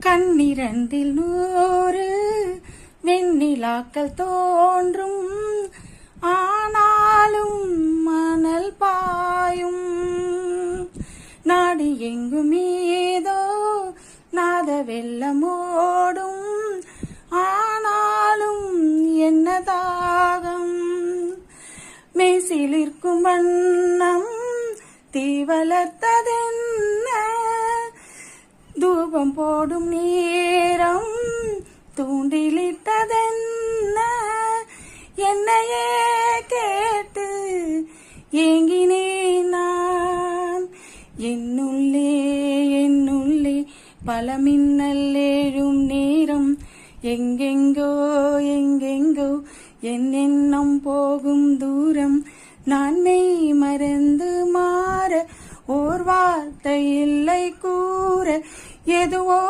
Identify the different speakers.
Speaker 1: கண்ணிரண்டில் 100 வெண்ணிலாக்கள் தோன்றும், ஆனாலும் மணல் பாயும். நாடு எங்கும் ஏதோ நாத வெள்ளமோடும், ஆனாலும் என்ன தாகம். மெய்சிலிருக்கும் வண்ணம் தீ வளர்த்ததென்ன, தூபம் போடும் நேரம் தூண்டிலிட்டதென்ன. என்னையே கேட்டு ஏங்கினேன் நான். என்னுள்ளே பல மின்னல் எழும் நேரம், எங்கெங்கோ என் எண்ணம் போகும் தூரம். நான் மெய் மறந்து மாற ஓர் வார்த்தை இல்லை கூற, எதுவோ